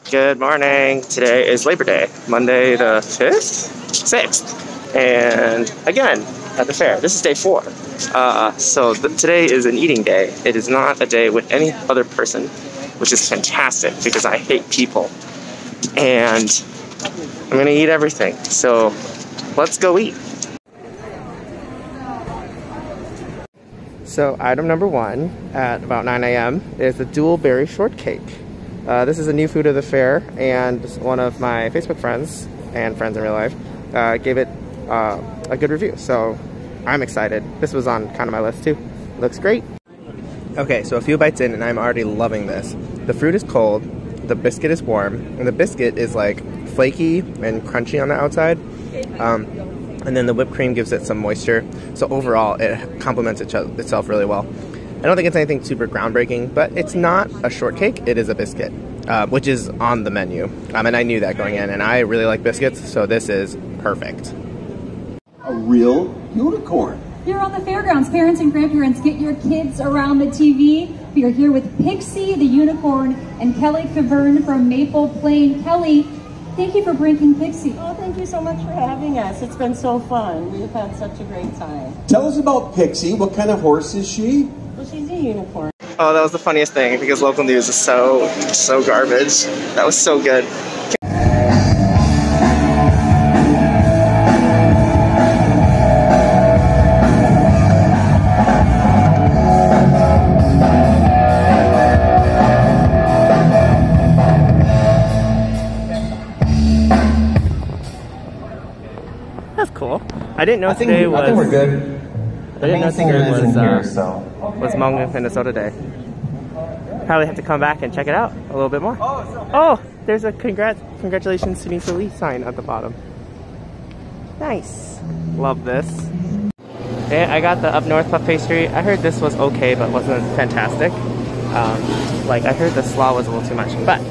Good morning. Today is Labor Day, Monday the 5th? 6th. And again, at the fair. This is day 4. So today is an eating day. It is not a day with any other person, which is fantastic because I hate people. And I'm gonna eat everything. So let's go eat. So item number 1 at about 9 a.m. is the dual berry shortcake. This is a new food of the fair, and one of my Facebook friends and friends in real life gave it a good review, so I'm excited. This was on kind of my list too. Looks great. Okay, so a few bites in and I'm already loving this. The fruit is cold, the biscuit is warm, and the biscuit is like flaky and crunchy on the outside. And then the whipped cream gives it some moisture. So overall, it complements itself really well. I don't think it's anything super groundbreaking, but it's not a shortcake, it is a biscuit, which is on the menu. And I knew that going in, and I really like biscuits, so this is perfect. A real unicorn. Here on the fairgrounds, parents and grandparents, get your kids around the TV. We are here with Pixie the Unicorn and Kelly Cavern from Maple Plain. Kelly, thank you for bringing Pixie. Oh, thank you so much for having us. It's been so fun. We've had such a great time. Tell us about Pixie. What kind of horse is she? Well, she's a unicorn. Oh, that was the funniest thing because local news is so garbage. That was so good. That's cool. I didn't know today was. I think we're good. I didn't know today was Hmong Minnesota Day. Probably have to come back and check it out a little bit more. Oh, there's a congratulations to Nisa Lee sign at the bottom. Nice. Love this. And I got the Up North puff pastry. I heard this was okay, but wasn't fantastic. Like I heard the slaw was a little too much, but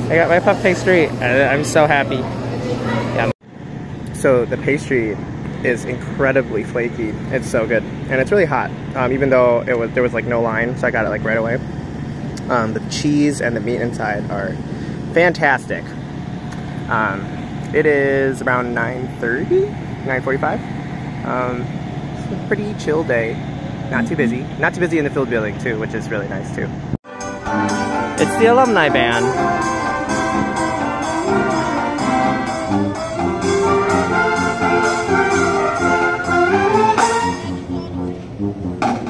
I got my puff pastry and I'm so happy. Yeah. So the pastry is incredibly flaky. It's so good, and it's really hot. Even though there was like no line, so I got it like right away. The cheese and the meat inside are fantastic. It is around 9:30, 9:45. It's a pretty chill day. Not too busy. Not too busy in the field building too, which is really nice too. It's the alumni band.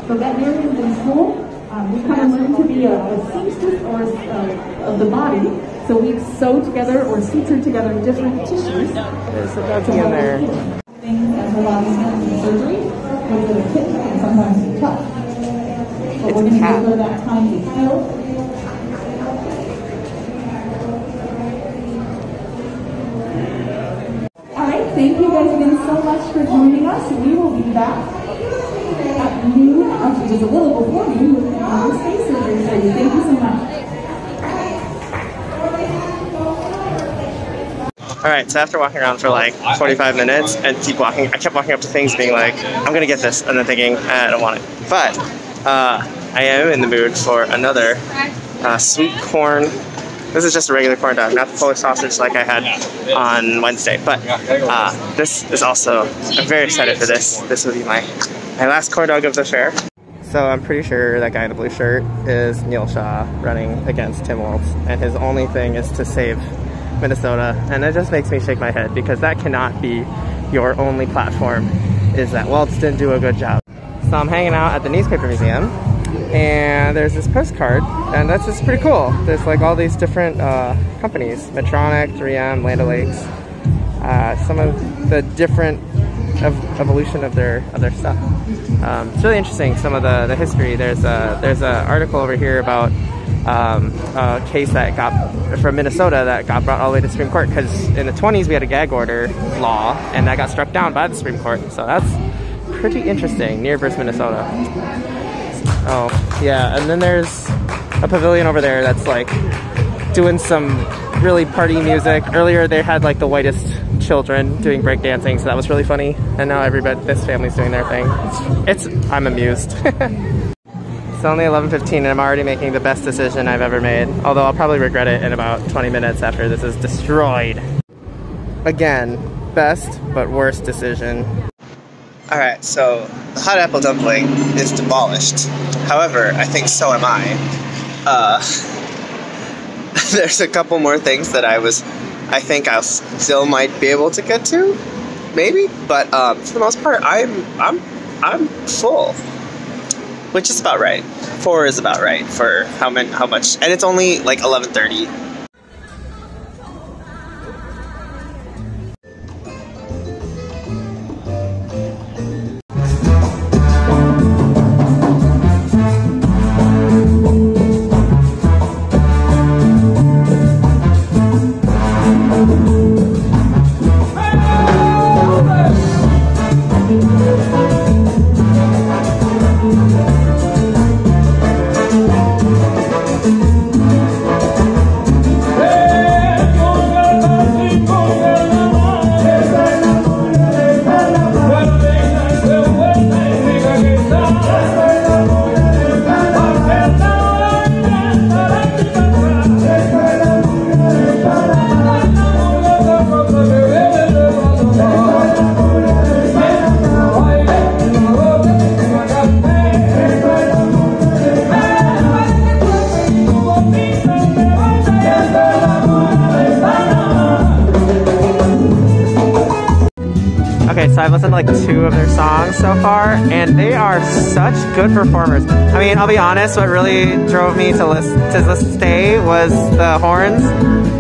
So veterinarians in school, we kind of learn to be a seamstress or of the body. So we sew together or suture together different tissues. There's a doggy in there. Things as the body's going through surgery, which with a kit can sometimes be tough. But we're going to give her that time to heal. All right, thank you guys again so much for joining us. We will be back at noon, actually just a little before noon, with our space surgery study. Thank you so much. Alright, so after walking around for like 45 minutes and I kept walking up to things being like, I'm gonna get this, and then thinking, I don't want it. But I am in the mood for another sweet corn. This is just a regular corn dog, not the Polish sausage like I had on Wednesday. But this is also, I'm very excited for this. This will be my last corn dog of the fair. So I'm pretty sure that guy in the blue shirt is Neil Shaw running against Tim Waltz, and his only thing is to save Minnesota, and it just makes me shake my head because that cannot be your only platform, is that Waltz didn't do a good job. So I'm hanging out at the newspaper museum, and there's this postcard, and that's just pretty cool. There's like all these different companies, Medtronic, 3M, Land O'Lakes, some of the different evolution of their stuff. It's really interesting, some of the history. There's a article over here about a case that got from Minnesota that got brought all the way to the Supreme Court, because in the 20s we had a gag order law and that got struck down by the Supreme Court. So that's pretty interesting. Near versus Minnesota. Oh yeah, and then there's a pavilion over there that's like doing some really party music. Earlier they had like the whitest children doing breakdancing, so that was really funny. And now this family's doing their thing. I'm amused. It's only 11:15 and I'm already making the best decision I've ever made. Although I'll probably regret it in about 20 minutes after this is destroyed. Again, best but worst decision. Alright, so the hot apple dumpling is demolished. However, I think so am I. There's a couple more things that I think I'll still might be able to get to, maybe. But for the most part, I'm full, which is about right. 4 is about right for how much, and it's only like 11:30. Okay, so I've listened to like 2 of their songs so far, and they are such good performers. I mean, I'll be honest, what really drove me to stay was the horns,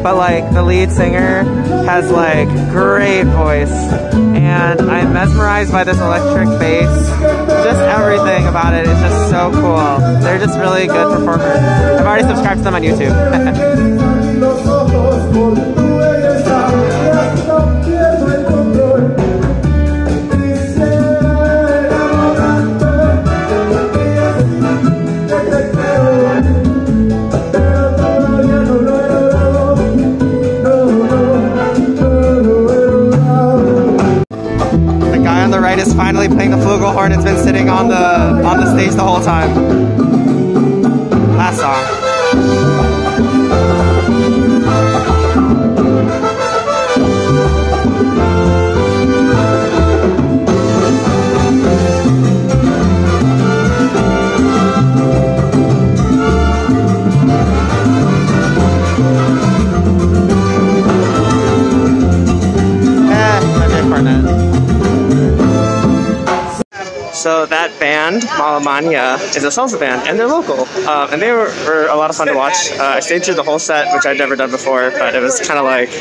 but like the lead singer has like great voice, and I'm mesmerized by this electric bass. Just everything about it is just so cool. They're just really good performers. I've already subscribed to them on YouTube. Is finally playing the flugelhorn. It's been sitting on the stage the whole time. Last song. So that band, Malamanya, is a salsa band, and they're local. And they were a lot of fun to watch. I stayed through the whole set, which I'd never done before, but it was kind of like,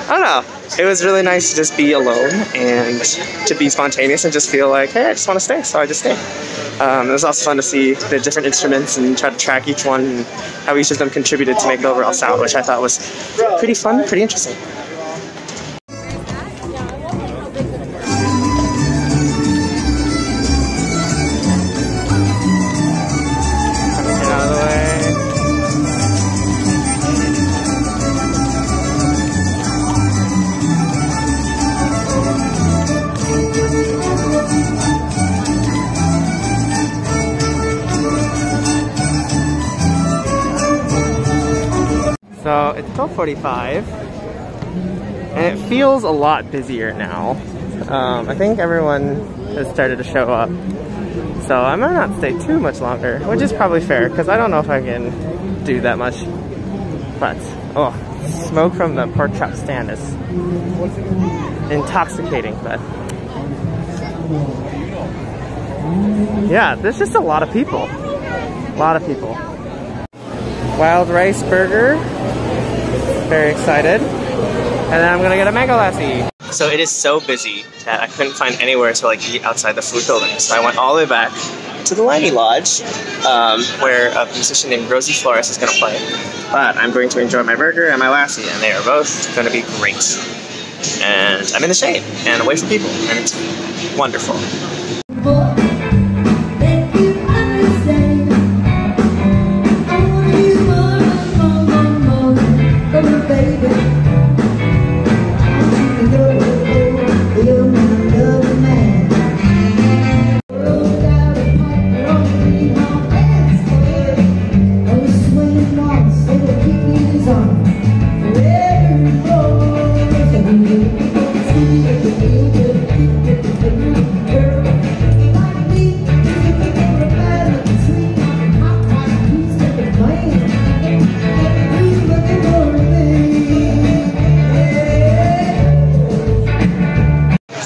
I don't know. It was really nice to just be alone and to be spontaneous and just feel like, hey, I just want to stay, so I just stayed. It was also fun to see the different instruments and try to track each one and how each of them contributed to make the overall sound, which I thought was pretty fun, pretty interesting. So it's 12:45, and it feels a lot busier now. I think everyone has started to show up, so I might not stay too much longer, which is probably fair because I don't know if I can do that much. But oh, smoke from the pork chop stand is intoxicating. But yeah, there's just a lot of people. A lot of people. Wild rice burger. Very excited. And then I'm gonna get a mango lassi. So it is so busy that I couldn't find anywhere to like eat outside the food building. So I went all the way back to the Liney Lodge, where a musician named Rosie Flores is gonna play. But I'm going to enjoy my burger and my lassi, and they are both gonna be great. And I'm in the shade and away from people, and it's wonderful.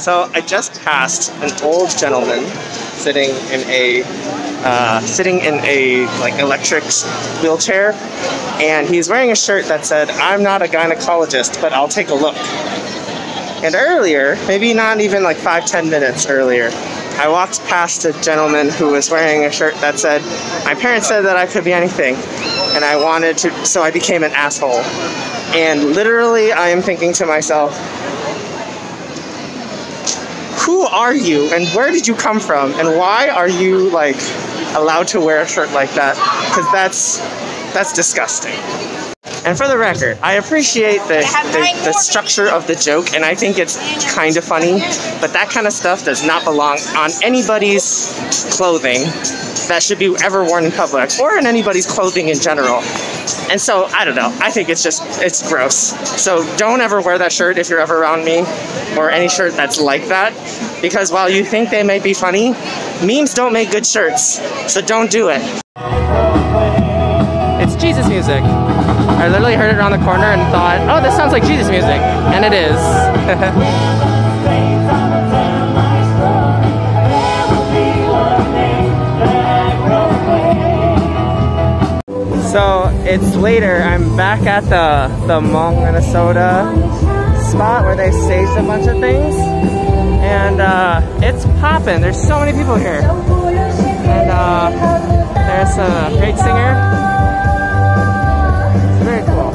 So I just passed an old gentleman sitting in a like electric wheelchair, and he's wearing a shirt that said, "I'm not a gynecologist, but I'll take a look." And earlier, maybe not even like 5-10 minutes earlier, I walked past a gentleman who was wearing a shirt that said, "My parents said that I could be anything, and I wanted to, so I became an asshole." And literally, I am thinking to myself, who are you, and where did you come from, and why are you like allowed to wear a shirt like that? Because that's disgusting. And for the record, I appreciate the structure of the joke, and I think it's kind of funny, but that kind of stuff does not belong on anybody's clothing that should be ever worn in public, or in anybody's clothing in general. And so, I don't know, I think it's gross. So don't ever wear that shirt if you're ever around me, or any shirt that's like that, because while you think they may be funny, memes don't make good shirts, so don't do it. It's Jesus music. I literally heard it around the corner and thought, oh, this sounds like Jesus music, and it is. So it's later, I'm back at the Hmong, Minnesota spot where they staged a bunch of things, and it's poppin'. There's so many people here, and there's a great singer. It's very cool.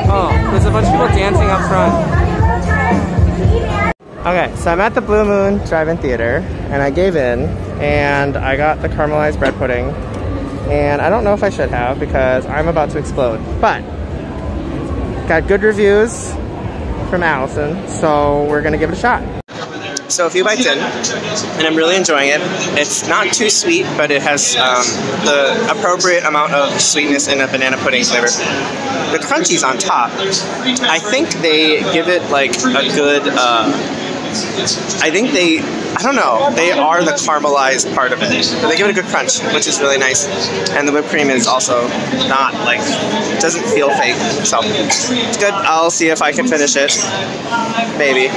Oh, there's a bunch of people dancing up front. Okay, so I'm at the Blue Moon Drive-In Theater, and I gave in, and I got the caramelized bread pudding, and I don't know if I should have because I'm about to explode, but got good reviews from Allison, so we're gonna give it a shot. So a few bites in, and I'm really enjoying it. It's not too sweet, but it has the appropriate amount of sweetness in a banana pudding flavor. The crunchies on top, I think they give it like a good, I don't know, they are the caramelized part of it. But they give it a good crunch, which is really nice. And the whipped cream is also not like, doesn't feel fake. So it's good. I'll see if I can finish it. Maybe.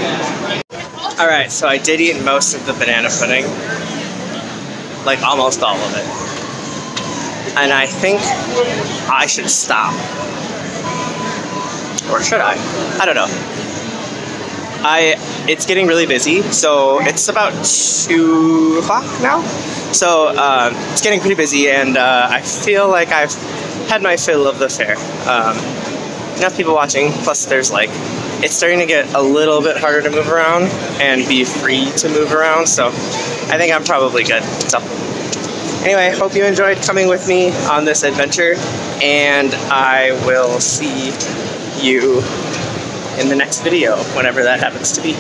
Alright, so I did eat most of the banana pudding. Like almost all of it. And I think I should stop. Or should I? I don't know. It's getting really busy, so it's about 2 o'clock now. So it's getting pretty busy, and I feel like I've had my fill of the fair. Enough people watching, plus there's like, it's starting to get a little bit harder to move around and be free to move around, so I think I'm probably good. So anyway, hope you enjoyed coming with me on this adventure, and I will see you in the next video, whenever that happens to be.